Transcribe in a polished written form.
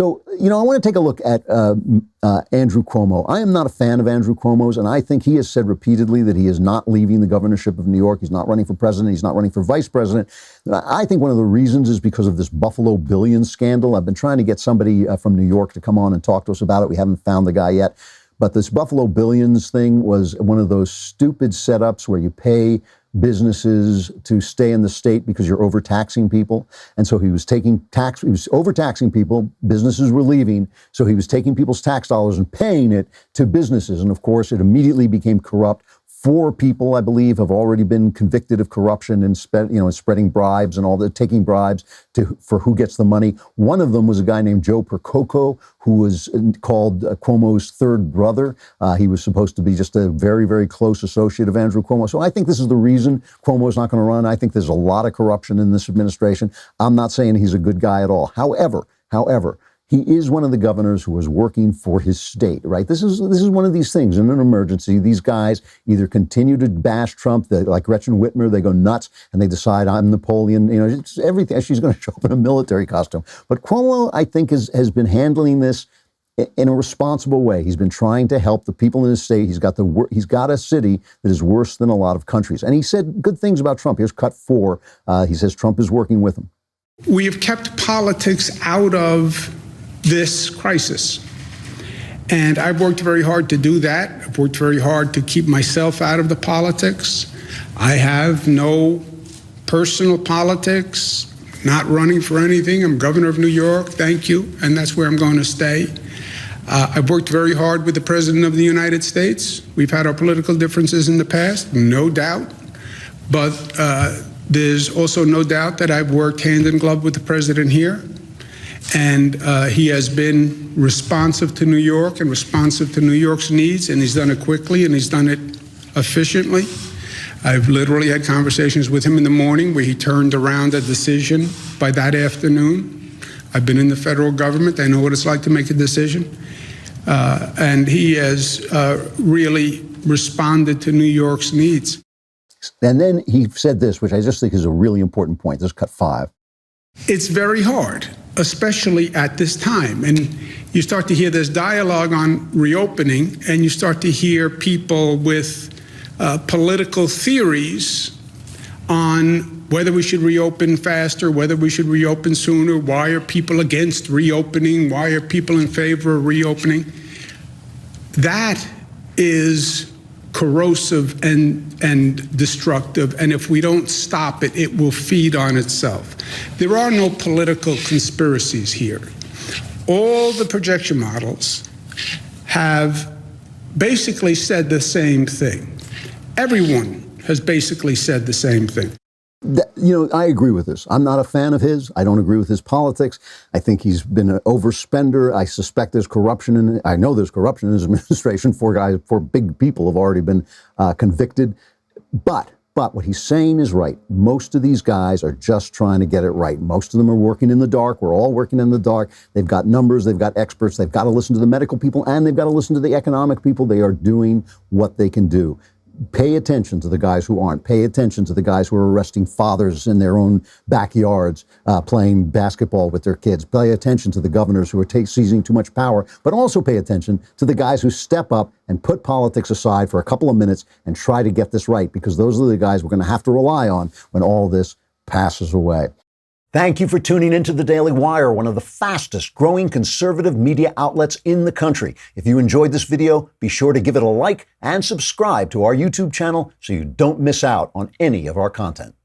So, I want to take a look at Andrew Cuomo. I am not a fan of Andrew Cuomo's, and I think he has said repeatedly that he is not leaving the governorship of New York. He's not running for president. He's not running for vice president. I think one of the reasons is because of this Buffalo Billions scandal. I've been trying to get somebody from New York to come on and talk to us about it. We haven't found the guy yet. But this Buffalo Billions thing was one of those stupid setups where you pay businesses to stay in the state because you're overtaxing people. And so he was overtaxing people, businesses were leaving, so he was taking people's tax dollars and paying it to businesses. And of course, it immediately became corrupt. 4 people, I believe, have already been convicted of corruption and spreading bribes and taking bribes for who gets the money. One of them was a guy named Joe Percoco, who was called Cuomo's third brother. He was supposed to be just a very, very close associate of Andrew Cuomo. So I think this is the reason Cuomo's not going to run. I think there's a lot of corruption in this administration. I'm not saying he's a good guy at all. However, he is one of the governors who is working for his state, right? This is one of these things. In an emergency, these guys either continue to bash Trump, like Gretchen Whitmer, they go nuts and they decide I'm Napoleon. It's everything. She's going to show up in a military costume. But Cuomo, I think, has been handling this in a responsible way. He's been trying to help the people in his state. He's got a city that is worse than a lot of countries. And he said good things about Trump. Here's cut 4. He says Trump is working with him. We have kept politics out of this crisis. And I've worked very hard to do that. I've worked very hard to keep myself out of the politics. I have no personal politics, not running for anything. I'm governor of New York, thank you, and that's where I'm going to stay. I've worked very hard with the President of the United States. We've had our political differences in the past, no doubt. But there's also no doubt that I've worked hand in glove with the President here. And he has been responsive to New York and responsive to New York's needs, and he's done it quickly and he's done it efficiently. I've literally had conversations with him in the morning where he turned around a decision by that afternoon. I've been in the federal government. I know what it's like to make a decision. And he has really responded to New York's needs. And then he said this, which I just think is a really important point. This is cut 5. It's very hard, especially at this time. And you start to hear this dialogue on reopening, and you start to hear people with political theories on whether we should reopen faster, whether we should reopen sooner, why are people against reopening, why are people in favor of reopening. That is corrosive and destructive, and if we don't stop it, it will feed on itself. There are no political conspiracies here. All the projection models have basically said the same thing. Everyone has basically said the same thing. I agree with this. I'm not a fan of his. I don't agree with his politics. I think he's been an overspender. I suspect there's corruption I know there's corruption in his administration. 4 big people have already been convicted. But what he's saying is right. Most of these guys are just trying to get it right. Most of them are working in the dark. We're all working in the dark. They've got numbers. They've got experts. They've got to listen to the medical people, and they've got to listen to the economic people. They are doing what they can do. Pay attention to the guys who aren't. Pay attention to the guys who are arresting fathers in their own backyards, playing basketball with their kids. Pay attention to the governors who are seizing too much power, but also pay attention to the guys who step up and put politics aside for a couple of minutes and try to get this right, because those are the guys we're going to have to rely on when all this passes away. Thank you for tuning into The Daily Wire, one of the fastest growing conservative media outlets in the country. If you enjoyed this video, be sure to give it a like and subscribe to our YouTube channel so you don't miss out on any of our content.